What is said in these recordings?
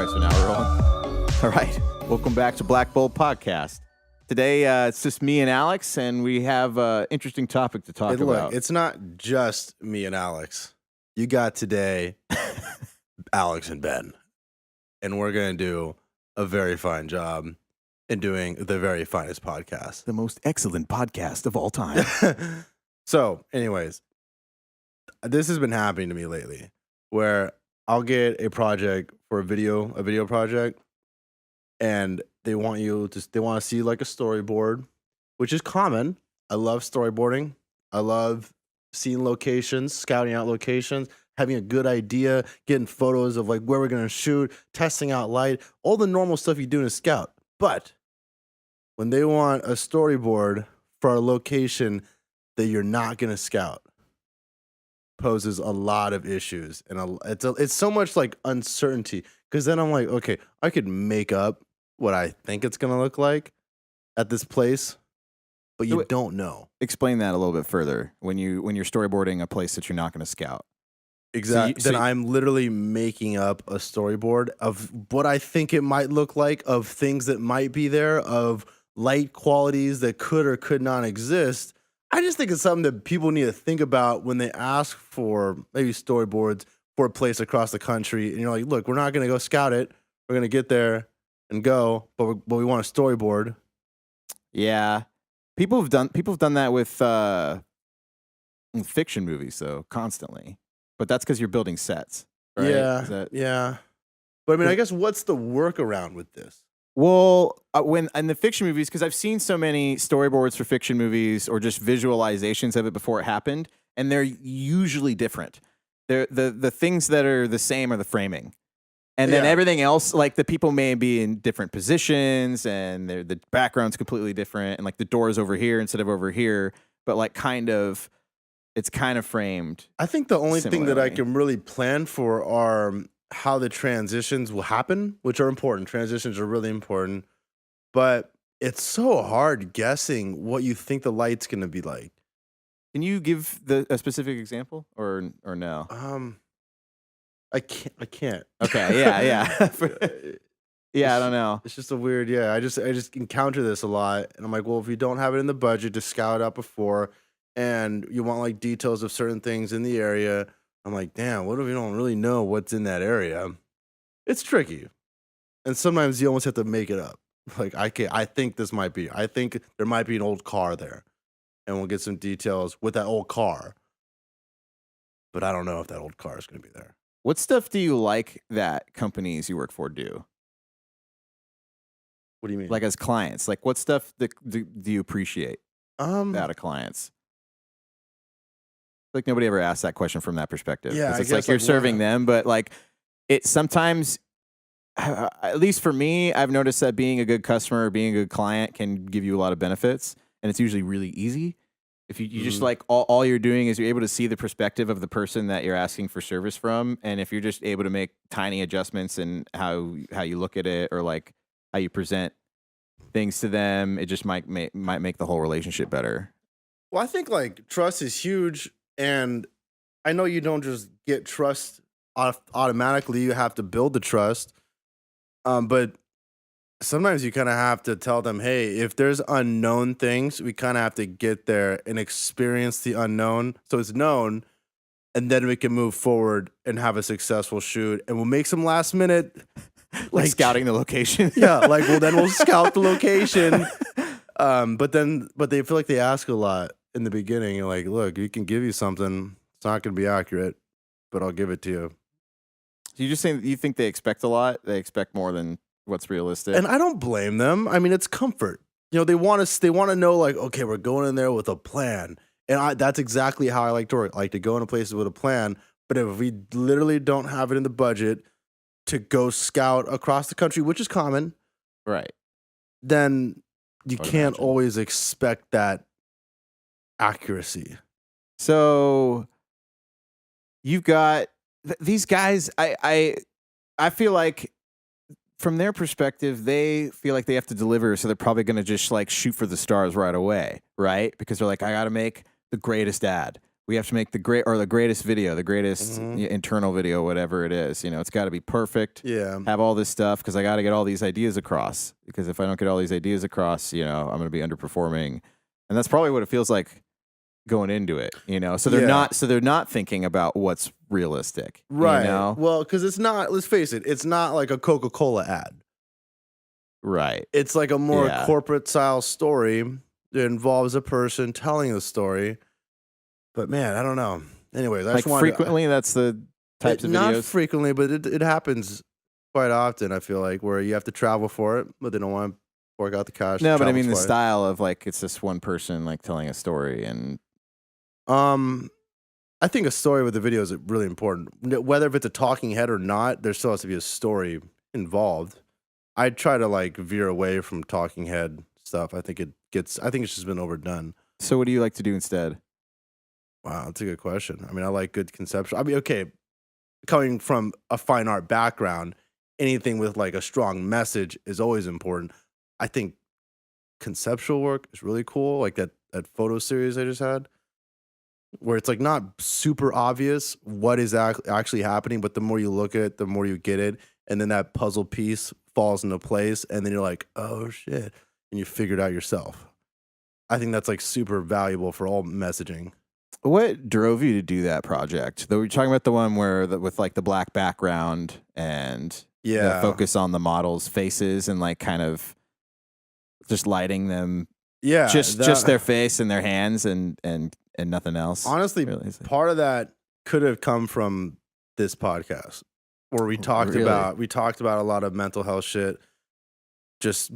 right, so now we're rolling. All right, welcome back to Black Bolt Podcast. Today, it's just me and Alex, and we have an interesting topic to talk about. Look, it's not just me and Alex. You got today Alex and Ben, and we're going to do a very fine job in doing the very finest podcast. The most excellent podcast of all time. So, anyways, this has been happening to me lately, where I'll get a project for a video project, and they want to see like a storyboard, which is common. I love storyboarding. I love seeing locations, scouting out locations, having a good idea, getting photos of like where we're gonna shoot, testing out light, all the normal stuff you do in a scout. But when they want a storyboard for a location that you're not gonna scout, poses a lot of issues, and it's so much like uncertainty, because then I'm like, okay, I could make up what I think it's gonna look like at this place, but you don't know. Explain that a little bit further. When you're storyboarding a place that you're not going to scout. Exactly. Then I'm literally making up a storyboard of what I think it might look like, of things that might be there, of light qualities that could or could not exist. I just think it's something that people need to think about when they ask for maybe storyboards for a place across the country. And you're like, look, we're not going to go scout it. We're going to get there and go, but we want a storyboard. Yeah. People have done that with fiction movies, though, constantly. But that's because you're building sets, right? Yeah. But I mean, I guess what's the workaround with this? Well, when in the fiction movies, because I've seen so many storyboards for fiction movies or just visualizations of it before it happened, and they're usually different. The things that are the same are the framing. And then everything else, like the people may be in different positions, and the background's completely different, and like the door's over here instead of over here, but like it's kind of framed. I think the only thing that I can really plan for are how the transitions will happen, which are important. Transitions are really important, but it's so hard guessing what you think the light's going to be like. Can you give a specific example or no? I can't. Okay, yeah. Yeah, I don't know. It's just a weird, I just encounter this a lot, and I'm like, well, if you don't have it in the budget to scout out before, and you want like details of certain things in the area, I'm like, damn, what if we don't really know what's in that area? It's tricky, and sometimes you almost have to make it up. Like, I think there might be an old car there, and we'll get some details with that old car, but I don't know if that old car is going to be there. What stuff do you like that companies you work for do? What do you mean? Like as clients, like what stuff do you appreciate out of clients? Like nobody ever asked that question from that perspective. Yeah, it's like you're serving them, but like it sometimes, at least for me, I've noticed that being a good customer or being a good client can give you a lot of benefits, and it's usually really easy. If you just like all you're doing is you're able to see the perspective of the person that you're asking for service from, and if you're just able to make tiny adjustments in how you look at it or like how you present things to them, it just might make the whole relationship better. Well, I think like trust is huge, and I know you don't just get trust automatically. You have to build the trust, but sometimes you kind of have to tell them, hey, if there's unknown things, we kind of have to get there and experience the unknown so it's known, and then we can move forward and have a successful shoot, and we'll make some last minute like scouting the location. Then we'll scout the location, but they feel like they ask a lot in the beginning. You're like, look, we can give you something, it's not going to be accurate, but I'll give it to you. So you just saying that you think they expect a lot? They expect more than what's realistic? And I don't blame them. I mean, it's comfort. You know, they want to know, like, okay, we're going in there with a plan. And that's exactly how I like to work. I like to go into places with a plan. But if we literally don't have it in the budget to go scout across the country, which is common, right, then you can't always expect that accuracy. So you've got these guys. I feel like from their perspective, they feel like they have to deliver, so they're probably going to just like shoot for the stars right away, right? Because they're like, I got to make the greatest ad we have to make the greatest video, the greatest Mhm. internal video, whatever it is. It's got to be perfect. Yeah. Have all this stuff because I got to get all these ideas across. Because if I don't get all these ideas across, I'm going to be underperforming, and that's probably what it feels like going into it. So they're Yeah. not thinking about what's realistic, Right. You know? Well, because it's not. Let's face it. It's not like a Coca-Cola ad. Right. It's like a more Yeah. corporate style story that involves a person telling the story. But man, I don't know. Anyways, I Like just wanted frequently, that's the types of not videos. frequently, but it happens quite often. I feel like where you have to travel for it, but they don't want to fork out the cash. to No, but I travel mean the twice. style of like it's just one person like telling a story, and I think a story with the video is really important. Whether if it's a talking head or not, there still has to be a story involved. I try to like veer away from talking head stuff. I think it's just been overdone. so what do you like to do instead? Wow, that's a good question. I mean, I like good conceptual. I mean, okay, coming from a fine art background, anything with like a strong message is always important. I think conceptual work is really cool, like that photo series I just had, where it's like not super obvious what is actually happening, but the more you look at it, the more you get it, and then that puzzle piece falls into place, and then you're like, oh shit, and you figure it out yourself. I think that's like super valuable for all messaging. What drove you to do that project? Though we're talking about the one where with like the black background and the Yeah. focus on the models' faces and like kind of just lighting them, Yeah, just their face and their hands and nothing else. honestly, really. part of that could have come from this podcast where we talked Really? about a lot of mental health shit, just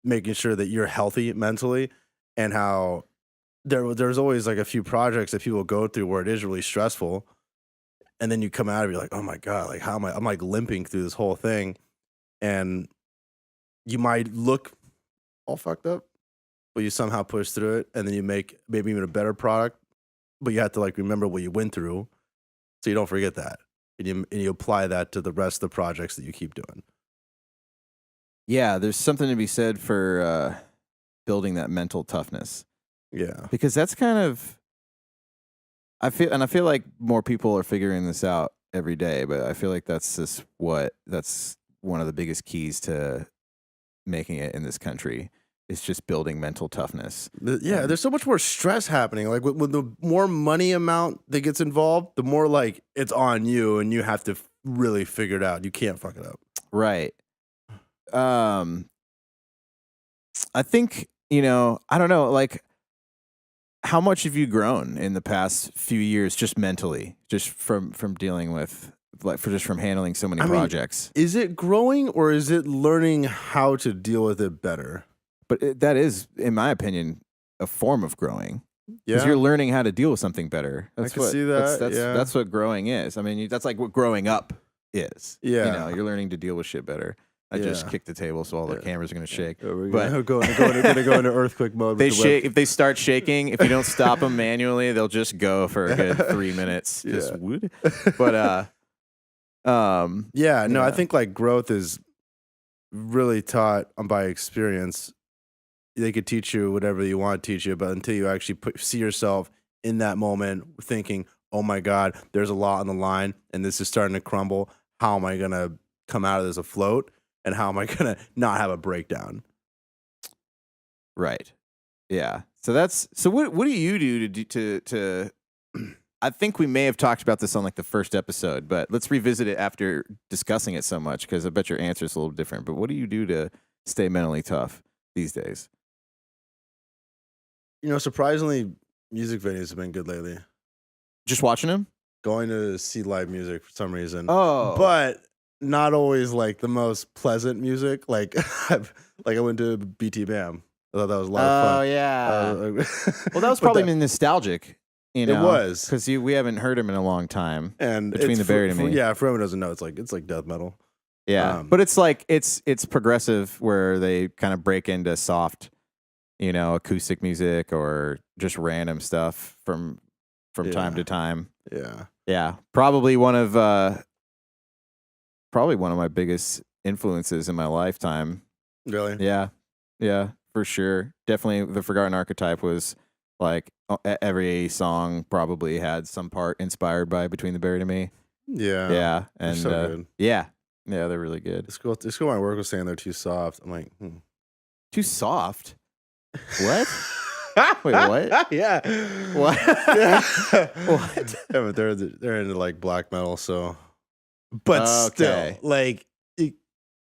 making sure that you're healthy mentally, and how there's always like a few projects that people go through where it is really stressful, and then you come out of it, you're like, oh my god, like how am I'm like limping through this whole thing, and you might look all fucked up, but you somehow push through it, and then you make maybe even a better product, but you have to like remember what you went through so you don't forget that, and you apply that to the rest of the projects that you keep doing. Yeah, there's something to be said for building that mental toughness, Yeah. because that's kind of I feel like more people are figuring this out every day, but I feel like that's one of the biggest keys to making it in this country is just building mental toughness. Yeah, there's so much more stress happening. Like when the more money amount that gets involved, the more like it's on you and you have to really figure it out. You can't fuck it up. Right. I think, I don't know, like how much have you grown in the past few years just mentally, just from dealing with from handling so many I mean, projects? Is it growing or is it learning how to deal with it better? But that is, in my opinion, a form of growing. Because Yeah. you're learning how to deal with something better. That's can what, see that, That's what growing is. I mean, that's like what growing up is. Yeah. You're learning to deal with shit better. I just Yeah. kicked the table, so all the cameras are gonna shake. We're But- gonna go into earthquake mode. They with the web- shake if they start shaking. If you don't stop them manually, they'll just go for a good 3 minutes. Just Yeah. wood. But Yeah, no, I Yeah. think like growth is really taught by experience. They could teach you whatever you want to teach you, but until you actually see yourself in that moment thinking, oh my God, there's a lot on the line and this is starting to crumble. How am I going to come out of this afloat? And how am I going to not have a breakdown? right, yeah. So what do you do to I think we may have talked about this on like the first episode, but let's revisit it after discussing it so much because I bet your answer is a little different. But what do you do to stay mentally tough these days? Surprisingly, music venues have been good lately. Just watching them? Going to see live music for some reason. Oh, But not always like the most pleasant music. Like I went to BT Bam. I thought that was a lot of fun. yeah. Well, that was but probably nostalgic. It was. because we haven't heard him in a long time. And Between it's the Buried and Me. Yeah, for anyone who doesn't know, it's like death metal. Yeah, but it's like it's progressive where they kind of break into soft, acoustic music or just random stuff from time to time. Yeah. Yeah, probably one of my biggest influences in my lifetime. Really? Yeah, for sure. Definitely, the Forgotten Archetype was Like every song probably had some part inspired by Between the Buried and Me. Yeah. Yeah, They're and so good. yeah, they're really good. This girl at my work was saying they're too soft. I'm like, Too soft. What? Wait, what? Yeah. What? Yeah. What? Yeah, but they're into like black metal, so. But Okay. still, like,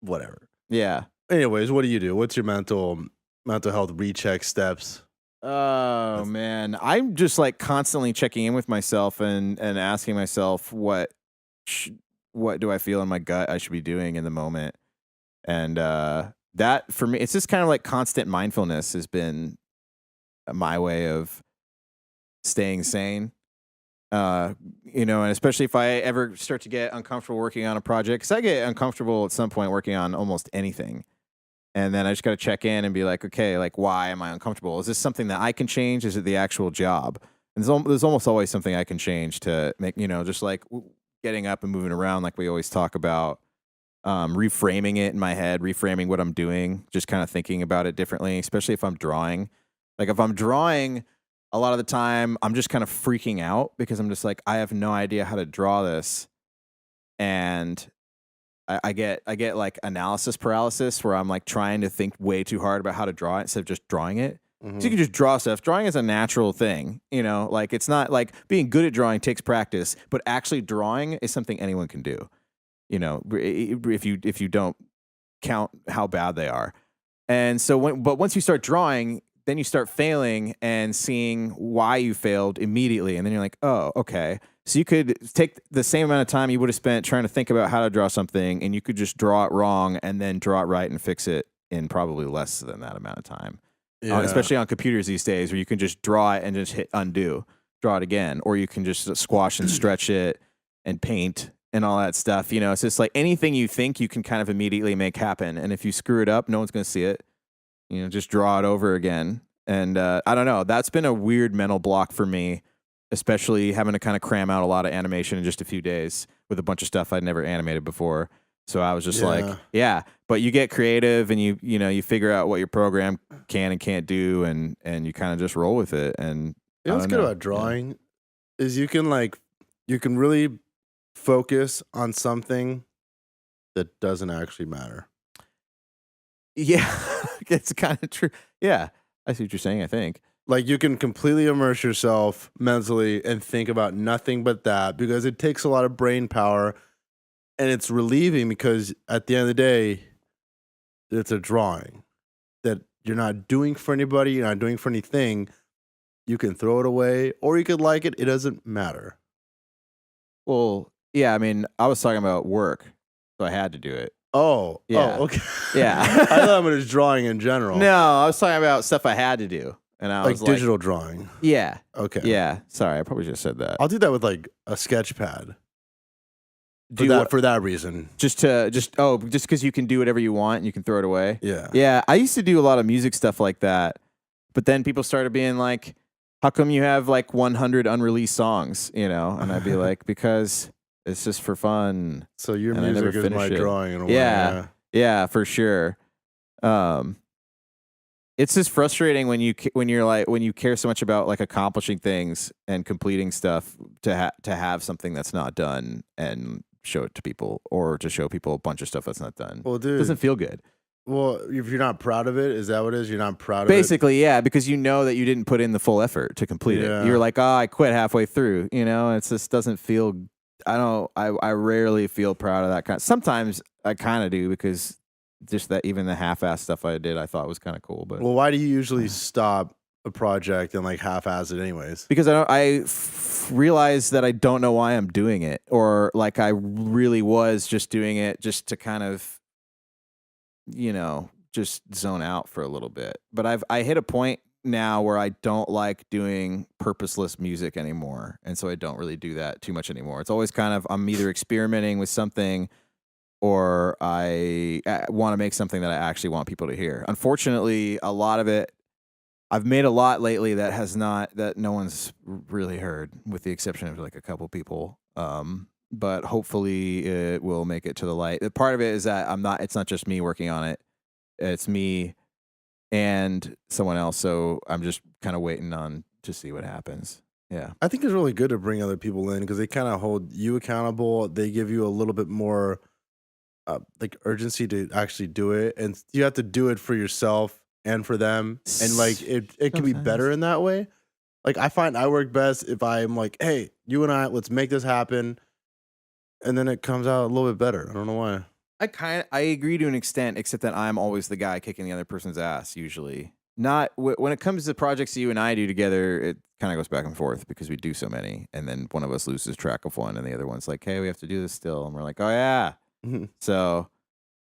whatever. Yeah. Anyways, what do you do? What's your mental health recheck steps? Oh man, I'm just like constantly checking in with myself and asking myself what do I feel in my gut I should be doing in the moment, and that for me, it's just kind of like constant mindfulness has been my way of staying sane. You know, and especially if I ever start to get uncomfortable working on a project, because I get uncomfortable at some point working on almost anything. And then I just got to check in and be like, okay, like, why am I uncomfortable? Is this something that I can change? Is it the actual job? And there's almost always something I can change to make, you know, just like getting up and moving around, like we always talk about, reframing it in my head, reframing what I'm doing, just kind of thinking about it differently, especially if I'm drawing. Like if I'm drawing, a lot of the time I'm just kind of freaking out because I'm just like, I have no idea how to draw this. And I get like analysis paralysis where I'm like trying to think way too hard about how to draw it instead of just drawing it. So you can just draw stuff. Drawing is a natural thing, you know, like it's not like being good at drawing takes practice, but actually drawing is something anyone can do. You know, if you don't count how bad they are. And so once you start drawing, then you start failing and seeing why you failed immediately. And then you're like, oh, okay. So you could take the same amount of time you would have spent trying to think about how to draw something, and you could just draw it wrong and then draw it right and fix it in probably less than that amount of time. Yeah. Especially on computers these days where you can just draw it and just hit undo, draw it again, or you can just squash and stretch it and paint and all that stuff. You know, it's just like anything you think you can kind of immediately make happen. And if you screw it up, no one's going to see it. You know, just draw it over again. And I don't know. That's been a weird mental block for me, especially having to kind of cram out a lot of animation in just a few days with a bunch of stuff I'd never animated before. So I was just like, yeah, but you get creative and you figure out what your program can and can't do, and you kind of just roll with it. And you know what's good about drawing is you can really focus on something that doesn't actually matter. Yeah, it's kind of true. Yeah, I see what you're saying, I think. Like you can completely immerse yourself mentally and think about nothing but that, because it takes a lot of brain power, and it's relieving because at the end of the day, it's a drawing that you're not doing for anybody, you're not doing for anything. You can throw it away or you could like it. It doesn't matter. Well, yeah, I mean, I was talking about work, so I had to do it. Oh, yeah. Oh, okay. Yeah. I thought it was drawing in general. No, I was talking about stuff I had to do. And I was like digital drawing. Yeah. Okay. Yeah. Sorry, I probably just said that. I'll do that with like a sketch pad. For that reason. Just because you can do whatever you want and you can throw it away. Yeah. Yeah. I used to do a lot of music stuff like that. But then people started being like, how come you have like 100 unreleased songs? You know? And I'd be like, because it's just for fun. So your music is my drawing in a way. Yeah. Yeah, for sure. It's just frustrating when you care so much about like accomplishing things and completing stuff to have something that's not done and show it to people, or to show people a bunch of stuff that's not done. Well, dude, it doesn't feel good. Well, if you're not proud of it, is that what it is? You're not proud of Basically, yeah, because you know that you didn't put in the full effort to complete it. You're like, oh, I quit halfway through. You know, it just doesn't feel. I rarely feel proud of that kind. Sometimes I kind of do, because just that even the half-ass stuff I did, I thought was kind of cool. But well, why do you usually stop a project and like half-ass it anyways? Because I realize that I don't know why I'm doing it, or like I really was just doing it just to kind of, just zone out for a little bit. But I hit a point now where I don't like doing purposeless music anymore, and so I don't really do that too much anymore. It's always kind of, I'm either experimenting with something, or I want to make something that I actually want people to hear. Unfortunately, a lot of it, I've made a lot lately that no one's really heard, with the exception of like a couple people. But hopefully it will make it to the light. The part of it is that it's not just me working on it. It's me and someone else. So I'm just kind of waiting on to see what happens. Yeah. I think it's really good to bring other people in because they kind of hold you accountable. They give you a little bit more like urgency to actually do it, and you have to do it for yourself and for them. And like it can be better Sometimes. in that way. Like I find I work best if I'm like, hey, you and I, let's make this happen, and then it comes out a little bit better. I don't know why. I agree to an extent, except that I'm always the guy kicking the other person's ass. Usually, not when it comes to projects that you and I do together. It kind of goes back and forth because we do so many, and then one of us loses track of one, and the other one's like, "Hey, we have to do this still," and we're like, "Oh yeah." Mhm. So,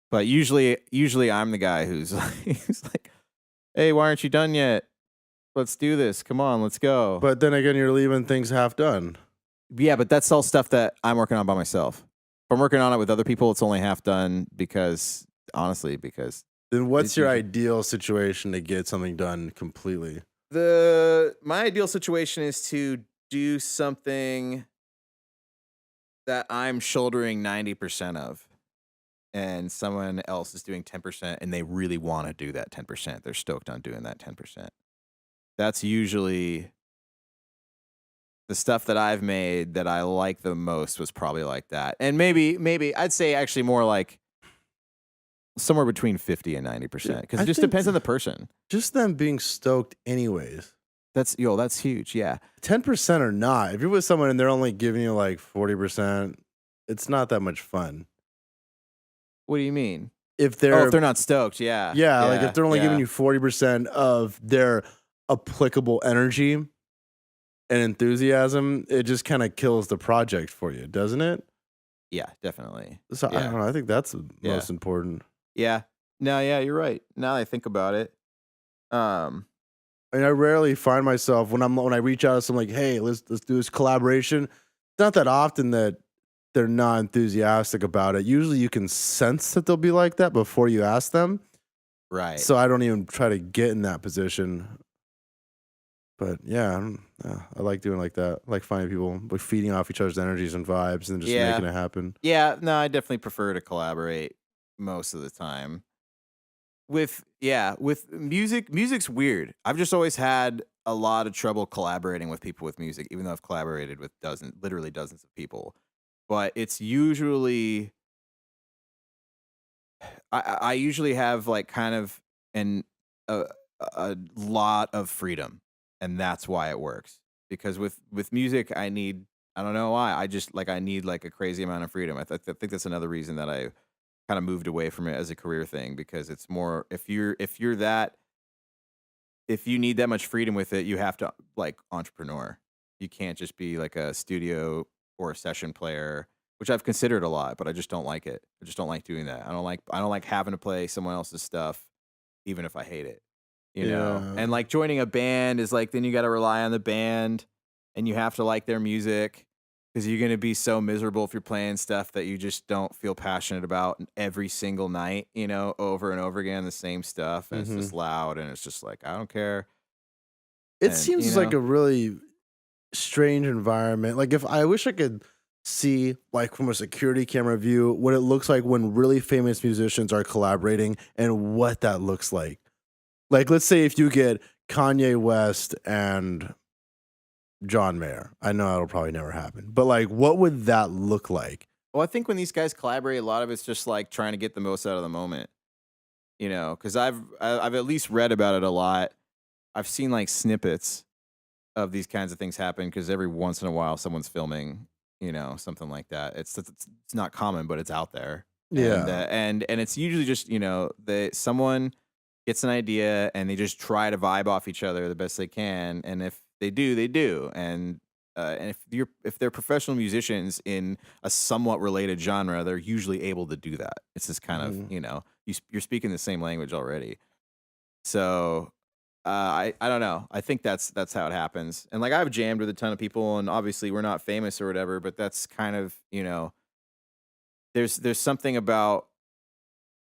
but usually I'm the guy who's who's like, "Hey, why aren't you done yet? Let's do this. Come on, let's go." But then again, you're leaving things half done. Yeah, but that's all stuff that I'm working on by myself. If I'm working on it with other people, it's only half done because honestly, because Then what's it's your usually ideal situation to get something done completely? my ideal situation is to do something that I'm shouldering 90% of and someone else is doing 10% and they really want to do that 10%. They're stoked on doing that 10%. That's usually the stuff that I've made that I like the most was probably like that. And maybe I'd say actually more like somewhere between 50 and 90% because I it just think depends on the person. just them being stoked anyways. That's huge. Yeah. 10% or not. If you're with someone and they're only giving you like 40%, it's not that much fun. What do you mean? If Oh, if they're they're not stoked, yeah. yeah, like if they're only giving Yeah. you 40% of their applicable energy and enthusiasm, it just kind of kills the project for you, doesn't it? Yeah, definitely. So I don't Yeah. know. I think that's the Yeah. most important. Yeah. No, yeah, you're right. Now that I think about it. Um, I mean, I rarely find myself when I reach out to someone like, "Hey, let's do this collaboration." It's not that often that they're not enthusiastic about it. Usually, you can sense that they'll be like that before you ask them. right. So I don't even try to get in that position. But yeah, I like doing like that. I like finding people, like feeding off each other's energies and vibes, and just Yeah. making it happen. Yeah, no, I definitely prefer to collaborate most of the time. With music's weird. I've just always had a lot of trouble collaborating with people with music, even though I've collaborated with literally dozens of people. But it's usually I usually have like kind of an a, a lot of freedom, and that's why it works. Because with music, I don't know why I need like a crazy amount of freedom. I think that's another reason that I kind of moved away from it as a career thing because it's more if you need that much freedom with it, you have to like entrepreneur. You can't just be like a studio or a session player, which I've considered a lot, but I just don't like it. I just don't like doing that. I don't like having to play someone else's stuff, even if I hate it. You know? Yeah, And like joining a band is like then you gotta rely on the band and you have to like their music because you're gonna be so miserable if you're playing stuff that you just don't feel passionate about every single night, over and over again, the same stuff, and it's hmm just loud, and it's just like I don't care, it and seems like a really strange environment. Like if I wish I could see like from a security camera view what it looks like when really famous musicians are collaborating and what that looks like. Like let's say if you get Kanye West and John Mayer. I know that'll probably never happen. But like what would that look like? Well, I think when these guys collaborate, a lot of it's just like trying to get the most out of the moment, because I've at least read about it a lot. I've seen like snippets of these kinds of things happen because every once in a while someone's filming, something like that. It's not common, but it's out there, and Yeah. and it's usually just someone gets an idea and they just try to vibe off each other the best they can, and if they do, they do, and if they're professional musicians in a somewhat related genre, they're usually able to do that. It's just kind of Mhm. you're speaking the same language already, so I don't know. I think that's how it happens. And like I've jammed with a ton of people, and obviously we're not famous or whatever, but that's kind of there's something about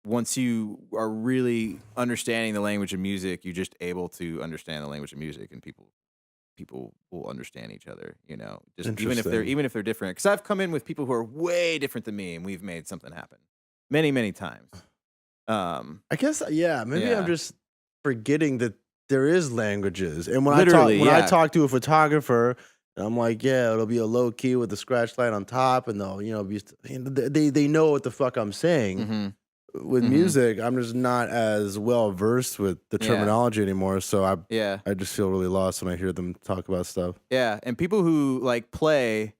once you are really understanding the language of music, you're just able to understand the language of music, and people will understand each other. Just Interesting. even if they're different. Because I've come in with people who are way different than me, and we've made something happen many times. Um, I guess yeah, maybe I'm yeah. just forgetting that there is languages, and when Literally, I yeah. talk to a photographer, and I'm like, yeah, it'll be a low key with the scratch light on top, and they'll be they know what the fuck I'm saying. Mm-hmm. With Mm-hmm. music, I'm just not as well versed with the Yeah. terminology anymore, so Yeah. I just feel really lost when I hear them talk about stuff. Yeah. And people who like play,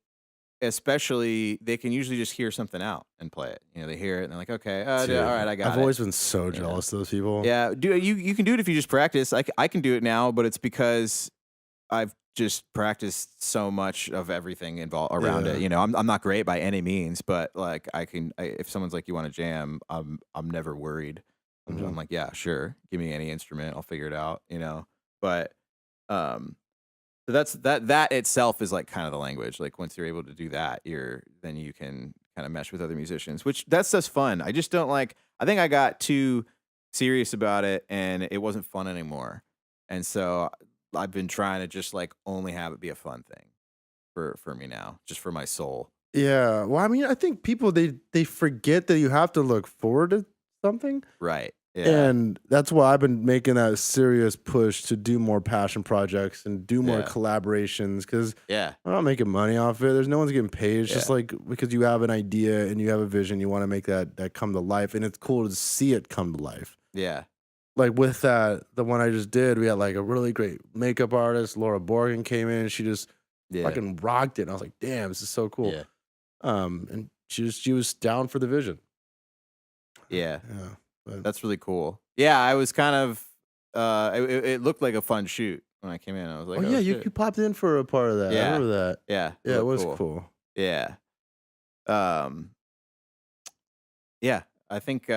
especially, they can usually just hear something out and play it. They hear it and they're like, okay, Dude, all right, I got I've it. always been so jealous of those people. Yeah, you can do it if you just practice. I can do it now, but it's because I've just practiced so much of everything involved around it. Yeah. I'm not great by any means, but like if someone's like, you want to jam, I'm never worried. I'm like, yeah, sure, give me any instrument, I'll figure it out. But um, so that itself is like kind of the language. Like once you're able to do that, then you can kind of mesh with other musicians, which that's just fun. I just don't like. I think I got too serious about it, and it wasn't fun anymore. And so I've been trying to just like only have it be a fun thing for me now, just for my soul. Yeah. Well, I mean, I think people they forget that you have to look forward to something. Right. Yeah. And that's why I've been making that serious push to do more passion projects and do more Yeah. collaborations, because Yeah. I'm not making money off it. There's no one's getting paid. It's just Yeah. like because you have an idea and you have a vision, you want to make that come to life, and it's cool to see it come to life. Yeah. Like with the one I just did, we had like a really great makeup artist, Laura Borgen, came in. She just Yeah. fucking rocked it. And I was like, damn, this is so cool. Yeah. And she was down for the vision. Yeah. Yeah. But That's really cool. Yeah, I was kind of. It looked like a fun shoot when I came in. I was like, oh yeah, shit. you popped in for a part of that. I Yeah. remember that. Yeah. Yeah, it looked was cool. Yeah. Yeah. I think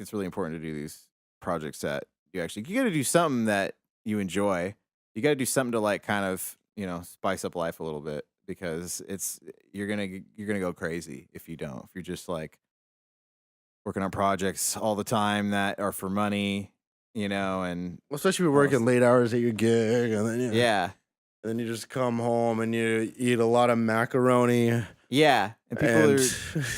it's really important to do these projects that you got to do something that you enjoy. You got to do something to like kind of, spice up life a little bit, because you're going to go crazy if you don't. If you're just like working on projects all the time that are for money, and Well, especially if you're working late hours at your gig, and then yeah. and then you just come home and you eat a lot of macaroni. Yeah, and people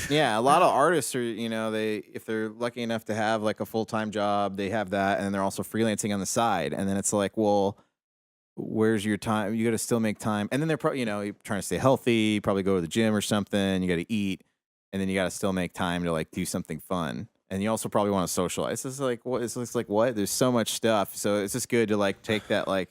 And a lot of artists are, if they're lucky enough to have like a full-time job, they have that, and they're also freelancing on the side, and then it's like, well, where's your time? You got to still make time, and then they're probably, you're trying to stay healthy, probably go to the gym or something. You got to eat, and then you got to still make time to like do something fun, and you also probably want to socialize. It's like what? It's like what? There's so much stuff, so it's just good to like take that like.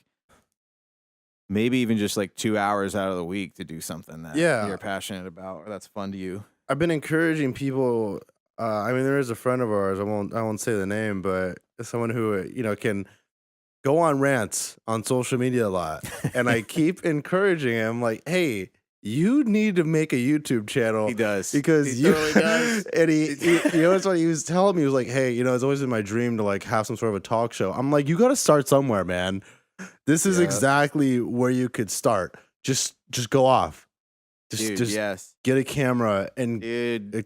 Maybe even just like 2 hours out of the week to do something that you're passionate about or that's fun to you. I've been encouraging people. I mean, there is a friend of ours. I won't say the name, but someone who can go on rants on social media a lot, and I keep encouraging him, like, hey, you need to make a YouTube channel. He does, because he totally does. And he it's what he was telling me. He was like, hey, it's always been my dream to like have some sort of a talk show. I'm like, you got to start somewhere, man. This is exactly where you could start. Just go off. Just yes. Get a camera and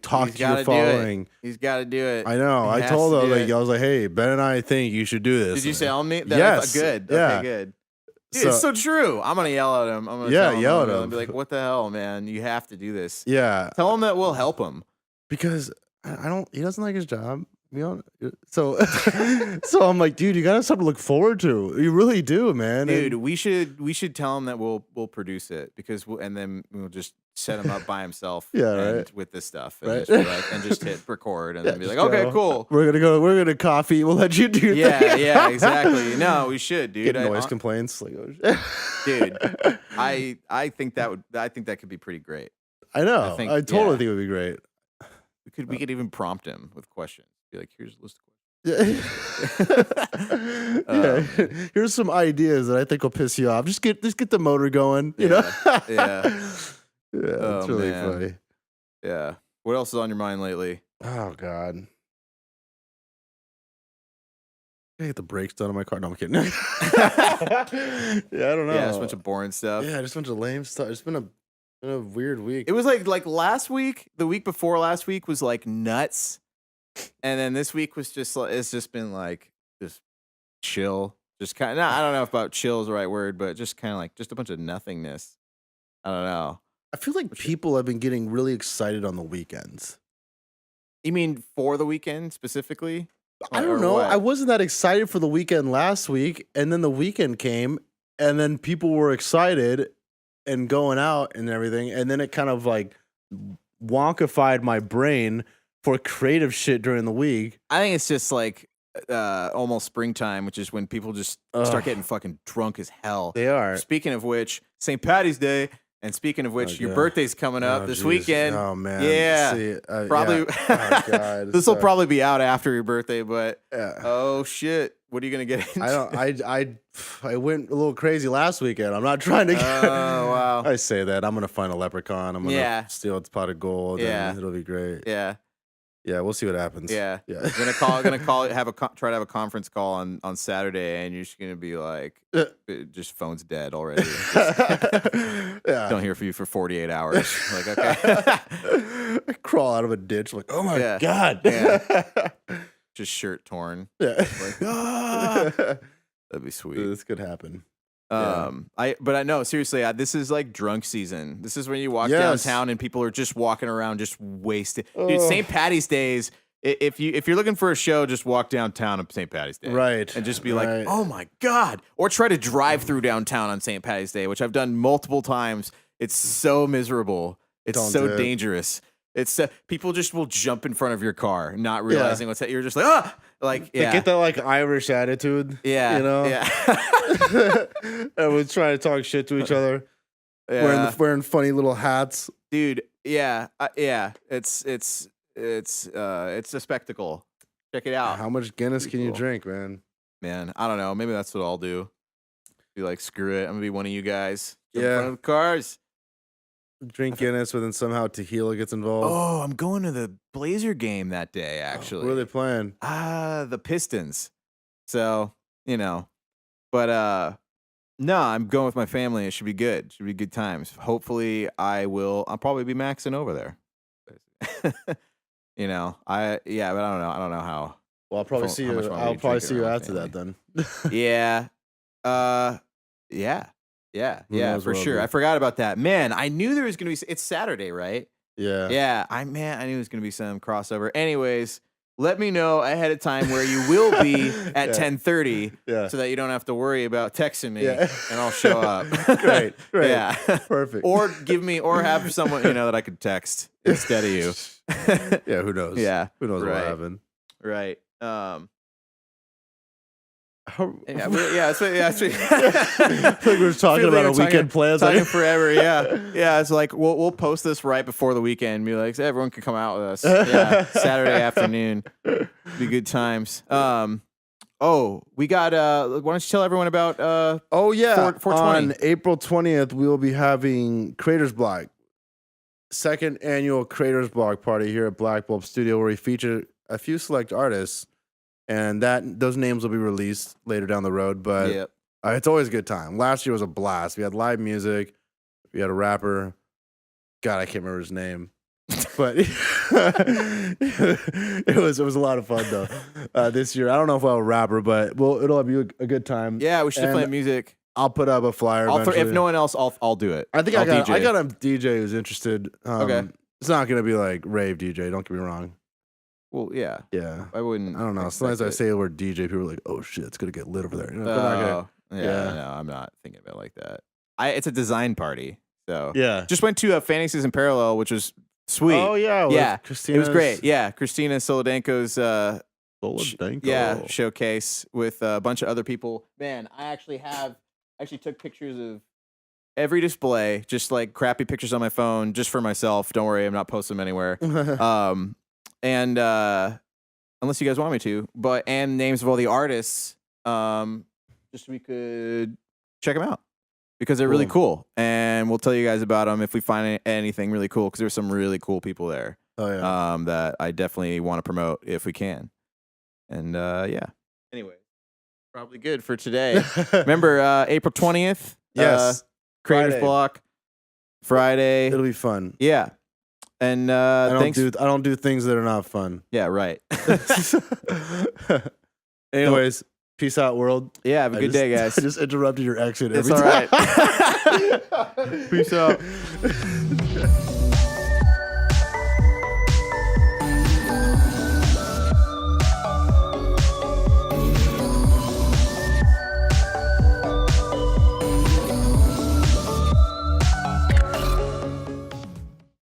talk to your following. He's got to do it. I know. I told him, I was like, hey, Ben and I think you should do this. Did you tell me? Yes. Good. Yeah. Okay, good. Dude, it's so true. I'm going to yell at him. I'm gonna yell at him. And be like, what the hell, man? You have to do this. Yeah. Tell him that we'll help him. Because he doesn't like his job. So I'm like, dude, you gotta have something to look forward to. You really do, man. Dude, we should tell him that we'll produce it, and then we'll just set him up by himself. Right. With this stuff, and right. just be like, and just hit record, and then be like, okay, cool. We're gonna coffee. We'll let you do. Yeah, exactly. No, we should, dude. Get noise complaints, like, dude. I think that could be pretty great. I know. I totally think it would be great. We could even prompt him with questions. Be like, here's a list of questions. Here's some ideas that I think will piss you off. Just get the motor going. You know. Yeah. It's really funny. Yeah. What else is on your mind lately? Oh God. I get the brakes done on my car. No, I'm kidding. Yeah, I don't know. Yeah, just a bunch of boring stuff. Yeah, just a bunch of lame stuff. It's been a weird week. It was like last week, the week before last week was like nuts. And then this week was just like, it's just been like just chill. Just kind of, I don't know if about chill is the right word, but just kind of like just a bunch of nothingness. I don't know. I feel like people have been getting really excited on the weekends. You mean for the weekend specifically? I Or don't know. what? I wasn't that excited for the weekend last week, and then the weekend came, and then people were excited and going out and everything, and then it kind of like wonkified my brain for creative shit during the week. I think it's just like almost springtime, which is when people just start Ugh. getting fucking drunk as hell. They are. Speaking of which, St. Patty's Day, and speaking of which, your God. birthday's coming up Oh, this jeez. weekend. Oh man. Yeah. See, Probably. Yeah. Oh, God. This will So, probably be out after your birthday, but yeah. oh shit, what are you gonna get into? I don't. I went a little crazy last weekend. I'm not trying to. Oh wow. I say that I'm gonna find a leprechaun. I'm gonna Yeah. steal its pot of gold. Yeah. And it'll be great. Yeah. Yeah, we'll see what happens. Yeah. Yeah. Gonna call, try to have a conference call on Saturday, and you're just gonna be like, just phone's dead already. Yeah. Don't hear from you for 48 hours. Like, okay. I crawl out of a ditch like, oh my Yeah. God. Yeah. Just shirt torn. Yeah. Like, ah! That'd be sweet. This could happen. Yeah. But I know seriously, this is like drunk season. This is when you walk Yes. downtown and people are just walking around, just wasted. Dude, Ugh. St. Patty's Days. If you're looking for a show, just walk downtown on St. Patty's Day, Right. and just be right. like, oh my god, or try to drive through downtown on St. Patty's Day, which I've done multiple times. It's so miserable. It's Don't so do it. dangerous. It's people just will jump in front of your car, not realizing what's that. You're just like, ah, like They yeah, get that like Irish attitude. yeah, You know? yeah. Everyone's trying to talk shit to each other. Yeah. Wearing funny little hats. Dude, yeah, yeah. It's a spectacle. Check it out, How much Guinness can you Cool. drink, man? man. I don't know. Maybe that's what I'll do. Be like, screw it. I'm gonna be one of you guys. Jump in Yeah. front of the cars. Drink Guinness, but then somehow tequila gets involved. Oh, I'm going to the Blazer game that day. Who are Actually, they playing? the Pistons. So but no, I'm going with my family. It should be good. Should be good times. Hopefully, I'll probably be maxing over there. But I don't know. I don't know how. Well, I'll probably How see much you. more I'll we probably drink see you around after that then. Yeah. Who Yeah, knows for what I'll sure. do. I forgot about that. Man, I knew there was going to be it's Saturday, right? Yeah. Yeah, I knew it was going to be some crossover. Anyways, let me know ahead of time where you will be at Yeah. 10:30 Yeah. so that you don't have to worry about texting me Yeah. and I'll show up. Great. Yeah. Perfect. Or or have someone, that I could text instead of you. Yeah, who knows? Yeah. Who knows right. what happened? Right. How- Yeah, that's what, I feel like we were talking Feel like about our we're talking- weekend plans. Talking forever, yeah, yeah. It's like we'll post this right before the weekend. Be like, everyone can come out with us. Yeah, Saturday afternoon, be good times. We got. Why don't you tell everyone about? Oh yeah, 420. on April 20th, we will be having Creators Block, second annual Creators Block party here at Black Bulb Studio, where we feature a few select artists, and those names will be released later down the road. But Yep. it's always a good time. Last year was a blast. We had live music, we had a rapper. God, I can't remember his name, but it was a lot of fun though. This year, I don't know if I'll have a rapper, but it'll be a good time. Yeah, we should And definitely have music. I'll put up a flyer. If eventually. no one else, I'll do it. I think I'll I got DJ. a DJ who's interested. Okay. It's not gonna be like rave DJ. Don't get me wrong. Well, yeah, Yeah. I wouldn't. I don't know. Sometimes I say the word DJ, people are like, "Oh shit, it's gonna get lit over there." You know, they're not gonna- Yeah, yeah. no, I'm not thinking of it like that. It's a design party, so yeah. just went to Fantasies in Parallel, which was sweet. Oh yeah. Yeah, Christina. It was great. Yeah, Christina Solodenko's Solodenko. showcase with a bunch of other people. Man, I actually took pictures of every display, just like crappy pictures on my phone, just for myself. Don't worry, I'm not posting them anywhere. And unless you guys want me to, and names of all the artists, just so we could check them out because they're really cool, and we'll tell you guys about them if we find anything really cool because there's some really cool people there. Oh yeah. That I definitely want to promote if we can. And yeah. Anyway, probably good for today. Remember April 20th? Yes. Creators Friday. Block. Friday. It'll be fun. Yeah. And I thanks. don't do things that are not fun. Yeah, right. Anyways, peace out, world. Yeah, have a good day, guys. I just interrupted your exit. It's every all time. right. Peace out.